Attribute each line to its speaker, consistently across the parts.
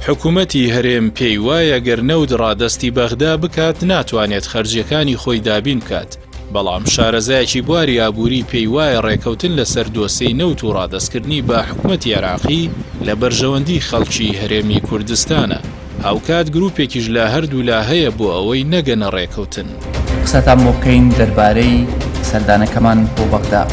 Speaker 1: حکوومەتی هەرێم پێی وایە گەر نەود ڕادەستی بەغدا بکات ناتوانێت خەرجیەکانی خۆی دابین بکات. بەڵام شارەزایەکی بواری ئابووری پێی وایە ڕێکەوتن لەسەر دۆسەی نەوت و ڕادەستکردنی بە حکوومەتی عێراقی لە بەرژەوەندی خەڵکی هەرێمی کوردستانە. هاوکات گروپێکیش لە هەردوو لا هەیە بۆ ئەوەی نەگەنە ڕێکەوتن.
Speaker 2: قسەتان بۆ بکەین دەربارەی سەردانەکەمان بۆ بەغدا.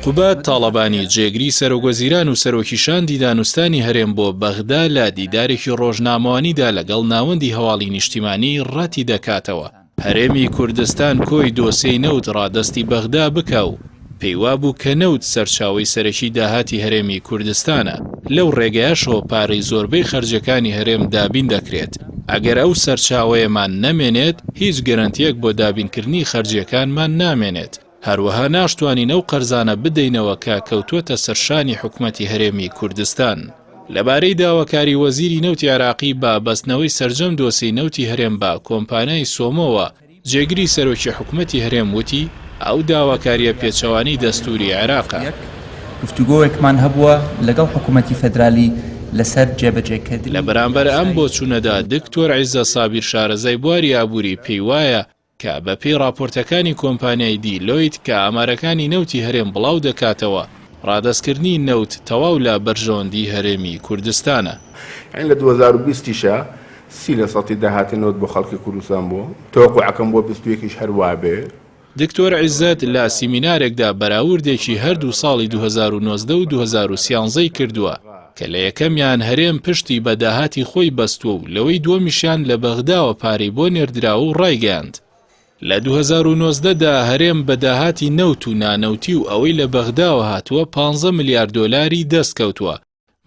Speaker 1: قوبات تاڵەبانی جێگری سەرۆگوەزیران و سەرۆکیشاندی دانوستانی هەرێم بۆ بەغدا لە دیدارێکی ڕۆژنامەوانیدا لەگەڵ ناوەندی هەواڵی نیشتیمانی ڕەتی دەکاتەوە هەرێمی کوردستان کۆی دۆسەی نەوت ڕادەستی بەغدا بکاو. پێیوا بوو کە نەوت سەرچاوەی سەرەکی داهاتی هەرێمی کوردستانە. لەو ڕێگەیەشەوە پارەی زۆربەی خەرجەکانی هەرێم دابین دەکرێت. ئەگەر ئەو سەرچاوەیەمان نەمێنێت هیچ گەرانتیەک بۆ دابینکردنی خەرجیەکانمان نامێنێت. هەروەها ناشتوانین ئەو قەرزانە بدەینەوە کە کەوتووەتە سەرشانی حکوومەتی هەرێمی کوردستان. لەبارەی داواکاری وەزیری نەوتی عێراقی بە بەستنەوەی سەرجەم دۆسەی نەوتی هەرێم بە کۆمپانیای سۆمۆوە جێگری سەرۆکی حکوومەتی هەرێم وتی ئەو داواکاریە پێچەوانی دەستوری عێراقە.
Speaker 2: گفتوگۆیەکمان هەبووە لەگەڵ حکوومەتی فەدرالی لەسەر جێبەجێکردن.
Speaker 1: لە بەرامبەر ئەم بۆچوونەدا دکتۆر عیزە سابیر شارەزای بواری ئابووری پێی وایە کە بەپێی راپۆرتەکانی کۆمپانیای دیلۆیت کە ئامارەکانی نەوتی هەرێم بڵاو دەکاتەوە ڕادەستکردنی نەوت تەواو لە بەرژەوەندی هەرێمی کوردستانە.
Speaker 3: لە 2020شە 30% داهاتی نەوت بۆ خەڵکی کوردستان بوو. تەوەقوعەکەم بۆ 21ش هەروە بێ.
Speaker 1: دکتۆر عیزەت لە سیمینارێکدا بەراوردێکی هەردوو ساڵی 2019 و 2013 کردووە کە لە یەکەمیان هەرێم پشتی بە داهاتی خۆی بەستووە و لەوەی دووەمیشیان لە بەغداوە پارەی بۆ نێردراوە و ڕایگەاند. لە 2019دا هەرێم بە داهاتی نەوت و نانەوتی و ئەوەی لە بەغداوە هاتووە 15 ملیار دۆلاری دەستکەوتووە.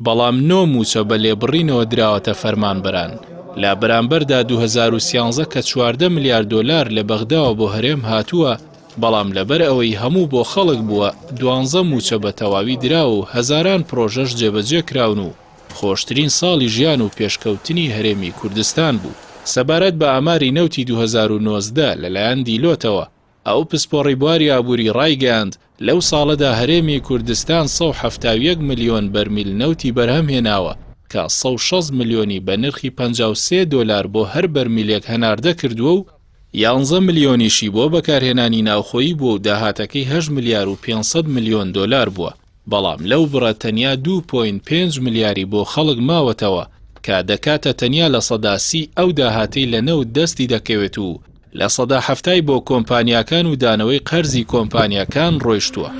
Speaker 1: بەڵام 9 موچە بە لێبڕینەوە دراوەتە فەرمانبەران. لە بەرامبەردا 2013 کە 14 ملیار دۆلار لە بەغداوە بۆ هەرێم هاتووە، بەڵام لەبەر ئەوەی هەموو بۆ خەڵک بووە 12 موچە بە تەواوی دراوە و هەزاران پرۆژەش جێبەجێ کراون و خۆشترین ساڵی ژیان و پێشکەوتنی هەرێمی کوردستان بوو. سەبارەت بە ئاماری نەوتی 2019 لەلایەن دیلۆتەوە ئەو پسپۆڕی بواری ئابووری ڕایگەاند لەو ساڵەدا هەرێمی کوردستان 171 ملیۆن بەرمیل نەوتی بەرهەم هێناوە کە 160 ملیۆنی بە نرخی 53 دۆلار بۆ هەر بەرمیلێک هەناردە کردووە و 11 ملیۆنیشی بۆ بەکارهێنانی ناوخۆیی بووە و داهاتەکەی 8 ملیار و 500 ملیۆن دۆلار بووە. بەڵام لەو بڕە تەنیا 2.5 ملیاری بۆ خەڵک ماوەتەوە کە دەکاتە تەنیا لە سەدا 30 ئەو داهاتی لە نەوت دەستی دەکەوێت و لە سەدا 70 بۆ کۆمپانیاکان و دانەوەی قەرزی کۆمپانیاکان ڕۆیشتووە.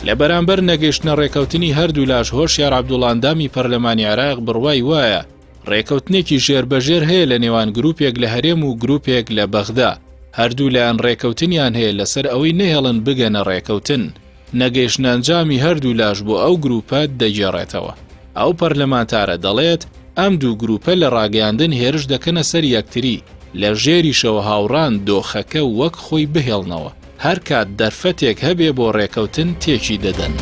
Speaker 1: لە بەرامبەر نەگەیشتنە ڕێکەوتنی هەردوو لاش هۆشیار عەبدوڵڵاندامی پەرلەمانی عێراق بڕوای وایە ڕێکەوتنێکی ژێربەژێر هەیە لە نێوان گروپێک لە هەرێم و گروپێک لە بەغدا. هەردوو لایەن ڕێکەوتنیان هەیە لەسەر ئەوەی نەهێڵن بگەنە ڕێکەوتن. نەگەیشتنە ئەنجامی هەردوو لاش بۆ ئەو گروپە دەگێڕێتەوە. ئەو پەرلەمانتارە دەڵێت ئەم دوو گروپە لە ڕاگەاندن هێرش دەکەنە سەر یەکتری لە ژێریشەوە هاوڕان دۆخەکە وەک خۆی بهێڵنەوە. هەر کات دەرفەتێک هەبێ بۆ ڕێکەوتن تێکی دەدەن.